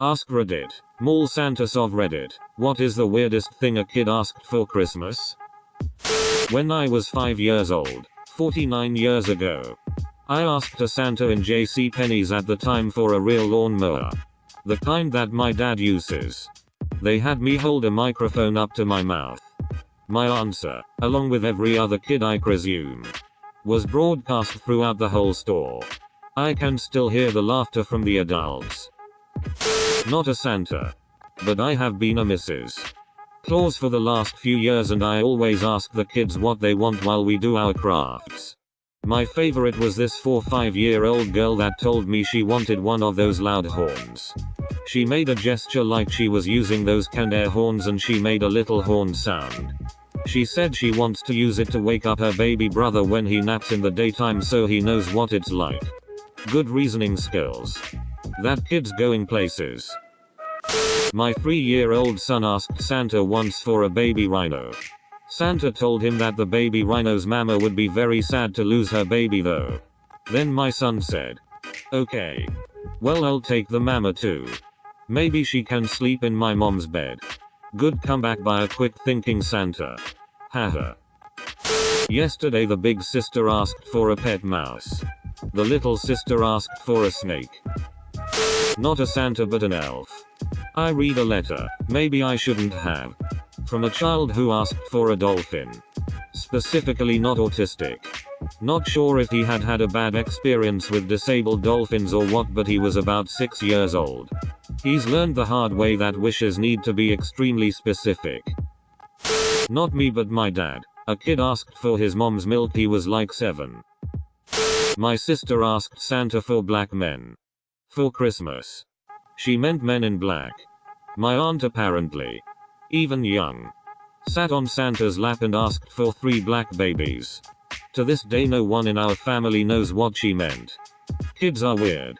AskReddit. Mall Santas of Reddit. What is the weirdest thing a kid asked for Christmas? When I was 5 years old, 49 years ago, I asked a Santa in JCPenney's at the time for a real lawnmower. The kind that my dad uses. They had me hold a microphone up to my mouth. My answer, along with every other kid I presume, was broadcast throughout the whole store. I can still hear the laughter from the adults. Not a Santa. But I have been a Mrs. Claus for the last few years, and I always ask the kids what they want while we do our crafts. My favorite was this 4-5-year-old girl that told me she wanted one of those loud horns. She made a gesture like she was using those canned air horns, and she made a little horn sound. She said she wants to use it to wake up her baby brother when he naps in the daytime so he knows what it's like. Good reasoning skills. That kid's going places. My 3-year-old son asked Santa once for a baby rhino. Santa told him that the baby rhino's mama would be very sad to lose her baby though. Then my son said, "Okay. Well, I'll take the mama too. Maybe she can sleep in my mom's bed." Good comeback by a quick thinking Santa. Haha. Yesterday the big sister asked for a pet mouse. The little sister asked for a snake. Not a Santa but an elf. I read a letter, maybe I shouldn't have, from a child who asked for a dolphin. Specifically not autistic. Not sure if he had had a bad experience with disabled dolphins or what, but he was about 6 years old. He's learned the hard way that wishes need to be extremely specific. Not me but my dad. A kid asked for his mom's milk, he was like 7. My sister asked Santa for black men. For Christmas. She meant men in black. My aunt apparently, even young, sat on Santa's lap and asked for 3 black babies. To this day no one in our family knows what she meant. Kids are weird.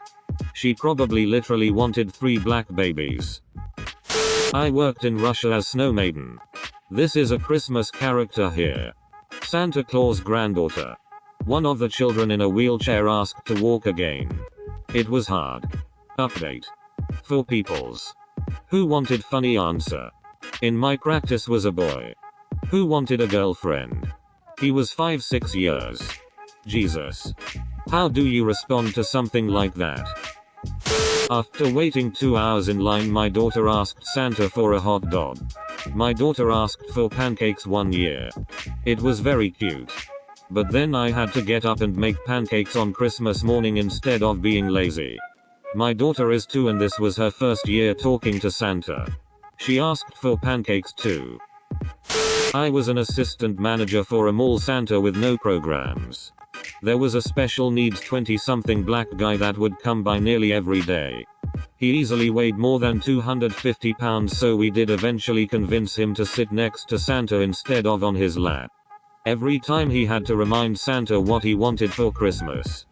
She probably literally wanted 3 black babies. I worked in Russia as Snow Maiden. This is a Christmas character here. Santa Claus' granddaughter. One of the children in a wheelchair asked to walk again. It was hard. Update. For peoples who wanted funny answer. In my practice was a boy who wanted a girlfriend. He was 5-6 years. Jesus. How do you respond to something like that? After waiting 2 hours in line, my daughter asked Santa for a hot dog. My daughter asked for pancakes 1 year. It was very cute. But then I had to get up and make pancakes on Christmas morning instead of being lazy. My daughter is 2 and this was her first year talking to Santa. She asked for pancakes too. I was an assistant manager for a mall Santa with no programs. There was a special needs 20-something black guy that would come by nearly every day. He easily weighed more than 250 pounds, so we did eventually convince him to sit next to Santa instead of on his lap. Every time he had to remind Santa what he wanted for Christmas.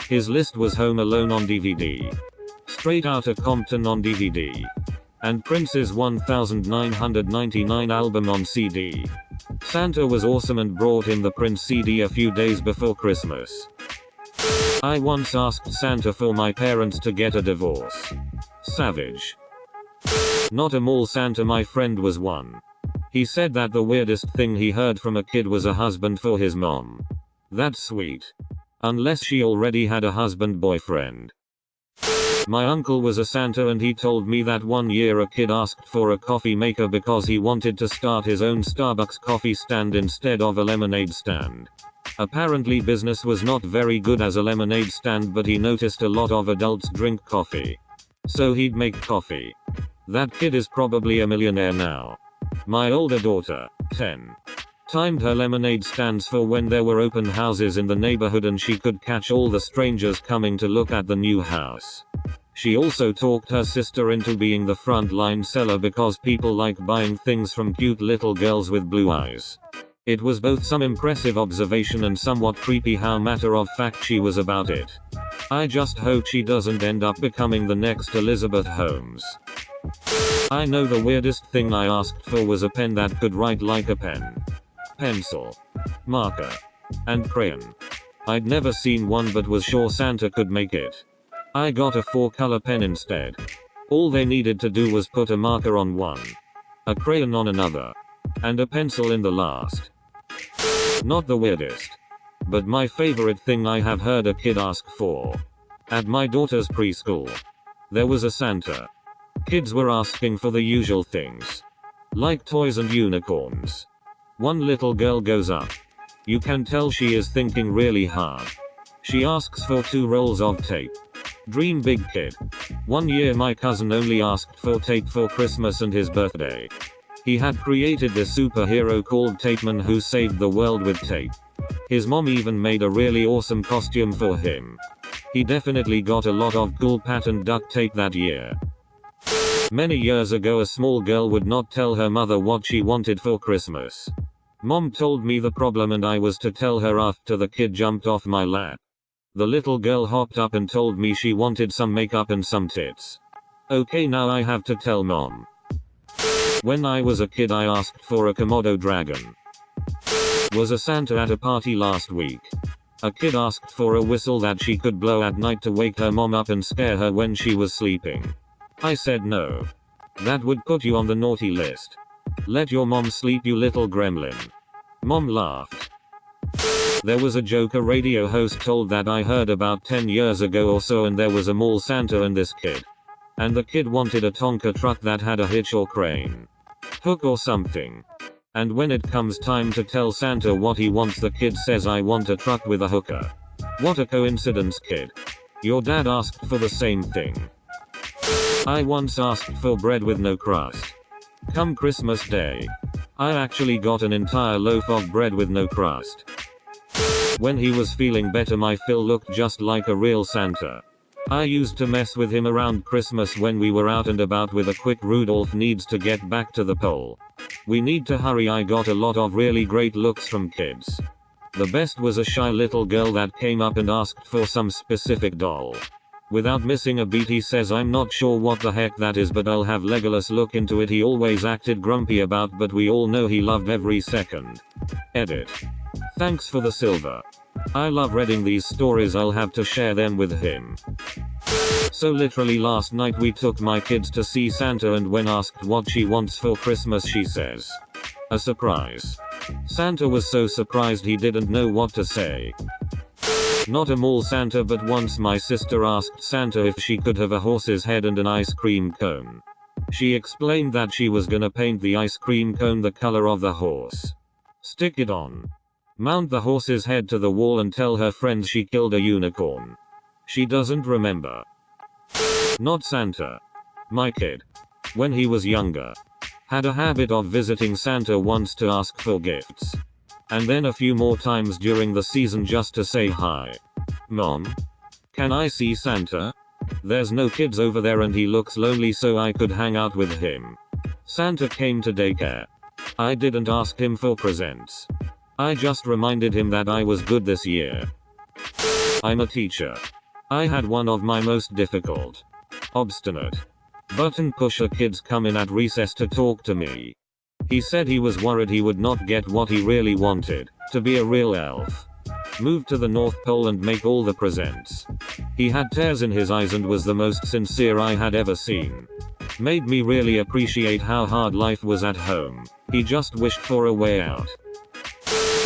His list was Home Alone on DVD, Straight Outta Compton on DVD, and Prince's 1999 album on CD. Santa was awesome and brought him the Prince CD a few days before Christmas. I once asked Santa for my parents to get a divorce. Savage. Not a mall Santa, my friend was one. He said that the weirdest thing he heard from a kid was a husband for his mom. That's sweet. Unless she already had a husband-boyfriend. My uncle was a Santa and he told me that 1 year a kid asked for a coffee maker because he wanted to start his own Starbucks coffee stand instead of a lemonade stand. Apparently business was not very good as a lemonade stand, but he noticed a lot of adults drink coffee. So he'd make coffee. That kid is probably a millionaire now. My older daughter, 10, timed her lemonade stands for when there were open houses in the neighborhood and she could catch all the strangers coming to look at the new house. She also talked her sister into being the frontline seller because people like buying things from cute little girls with blue eyes. It was both some impressive observation and somewhat creepy how matter of fact she was about it. I just hope she doesn't end up becoming the next Elizabeth Holmes. I know the weirdest thing I asked for was a pen that could write like a pen. Pencil, marker, and crayon. I'd never seen one but was sure Santa could make it. I got a 4-color pen instead. All they needed to do was put a marker on one, a crayon on another, and a pencil in the last. Not the weirdest, but my favorite thing I have heard a kid ask for. At my daughter's preschool, there was a Santa. Kids were asking for the usual things, like toys and unicorns. One little girl goes up. You can tell she is thinking really hard. She asks for 2 rolls of tape. Dream big, kid. One year my cousin only asked for tape for Christmas and his birthday. He had created this superhero called Tapeman who saved the world with tape. His mom even made a really awesome costume for him. He definitely got a lot of cool patterned duct tape that year. Many years ago a small girl would not tell her mother what she wanted for Christmas. Mom told me the problem and I was to tell her after the kid jumped off my lap. The little girl hopped up and told me she wanted some makeup and some tits. Okay, now I have to tell mom. When I was a kid I asked for a Komodo dragon. Was a Santa at a party last week. A kid asked for a whistle that she could blow at night to wake her mom up and scare her when she was sleeping. I said no. That would put you on the naughty list. Let your mom sleep, you little gremlin. Mom laughed. There was a joke a radio host told that I heard about 10 years ago or so, and there was a mall Santa and this kid. And the kid wanted a Tonka truck that had a hitch or crane, hook or something. And when it comes time to tell Santa what he wants, the kid says, I want a truck with a hooker. What a coincidence, kid. Your dad asked for the same thing. I once asked for bread with no crust. Come Christmas Day, I actually got an entire loaf of bread with no crust. When he was feeling better, my Phil looked just like a real Santa. I used to mess with him around Christmas when we were out and about with a quick Rudolph needs to get back to the pole. We need to hurry. I got a lot of really great looks from kids. The best was a shy little girl that came up and asked for some specific doll. Without missing a beat he says, I'm not sure what the heck that is, but I'll have Legolas look into it. He always acted grumpy about, but we all know he loved every second. Edit. Thanks for the silver. I love reading these stories. I'll have to share them with him. So literally last night we took my kids to see Santa, and when asked what she wants for Christmas she says, a surprise. Santa was so surprised he didn't know what to say. Not a mall Santa, but once my sister asked Santa if she could have a horse's head and an ice cream cone. She explained that she was gonna paint the ice cream cone the color of the horse, stick it on, mount the horse's head to the wall, and tell her friends she killed a unicorn. She doesn't remember. Not Santa. My kid, when he was younger, had a habit of visiting Santa once to ask for gifts. And then a few more times during the season just to say hi. Mom, can I see Santa? There's no kids over there and he looks lonely, so I could hang out with him. Santa came to daycare. I didn't ask him for presents. I just reminded him that I was good this year. I'm a teacher. I had one of my most difficult, obstinate, button pusher kids come in at recess to talk to me. He said he was worried he would not get what he really wanted, to be a real elf, move to the North Pole and make all the presents. He had tears in his eyes and was the most sincere I had ever seen. Made me really appreciate how hard life was at home. He just wished for a way out.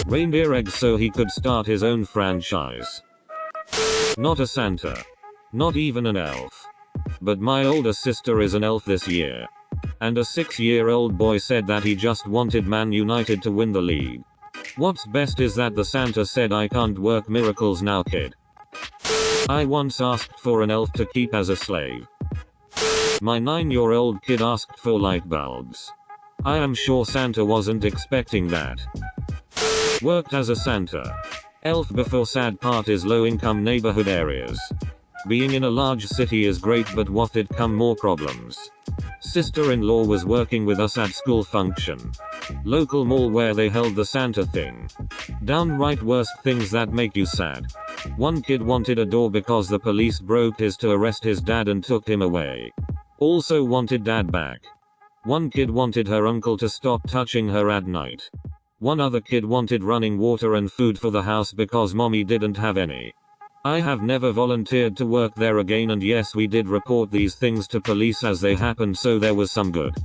Reindeer eggs so he could start his own franchise. Not a Santa. Not even an elf. But my older sister is an elf this year. And a 6-year-old boy said that he just wanted Man United to win the league. What's best is that the Santa said, I can't work miracles now, kid. I once asked for an elf to keep as a slave. My 9-year-old kid asked for light bulbs. I am sure Santa wasn't expecting that. Worked as a Santa elf before. Sad part is low-income neighborhood areas. Being in a large city is great, but with it come more problems. Sister-in-law was working with us at school function. Local mall where they held the Santa thing. Downright worst things that make you sad. One kid wanted a door because the police broke his to arrest his dad and took him away. Also wanted dad back. One kid wanted her uncle to stop touching her at night. One other kid wanted running water and food for the house because mommy didn't have any. I have never volunteered to work there again, and yes, we did report these things to police as they happened, so there was some good.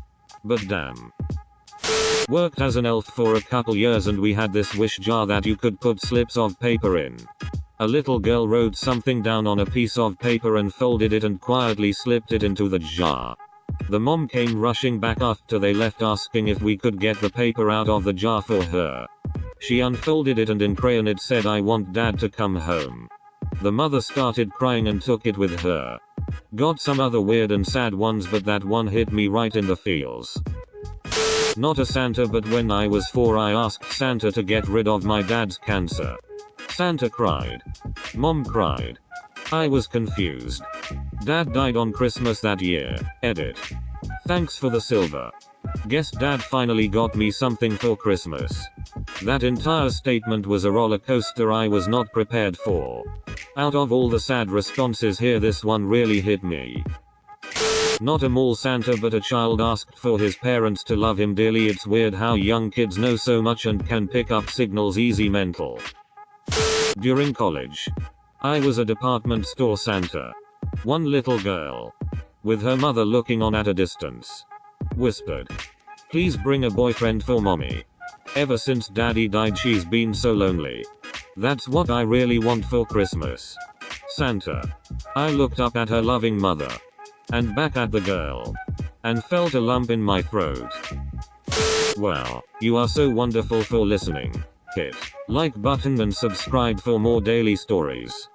But damn. Worked as an elf for a couple years and we had this wish jar that you could put slips of paper in. A little girl wrote something down on a piece of paper and folded it and quietly slipped it into the jar. The mom came rushing back after they left, asking if we could get the paper out of the jar for her. She unfolded it and in crayon it said, "I want dad to come home." The mother started crying and took it with her. Got some other weird and sad ones, but that one hit me right in the feels. Not a Santa, but when I was 4 I asked Santa to get rid of my dad's cancer. Santa cried. Mom cried. I was confused. Dad died on Christmas that year. Edit. Thanks for the silver. Guess dad finally got me something for Christmas. That entire statement was a roller coaster I was not prepared for. Out of all the sad responses here, this one really hit me. Not a mall Santa, but a child asked for his parents to love him dearly. It's weird how young kids know so much and can pick up signals easy. Mental. During college, I was a department store Santa. One little girl, with her mother looking on at a distance, whispered, "Please bring a boyfriend for mommy. Ever since daddy died she's been so lonely. That's what I really want for Christmas, Santa." I looked up at her loving mother, and back at the girl, and felt a lump in my throat. Well, you are so wonderful for listening. Hit like button and subscribe for more daily stories.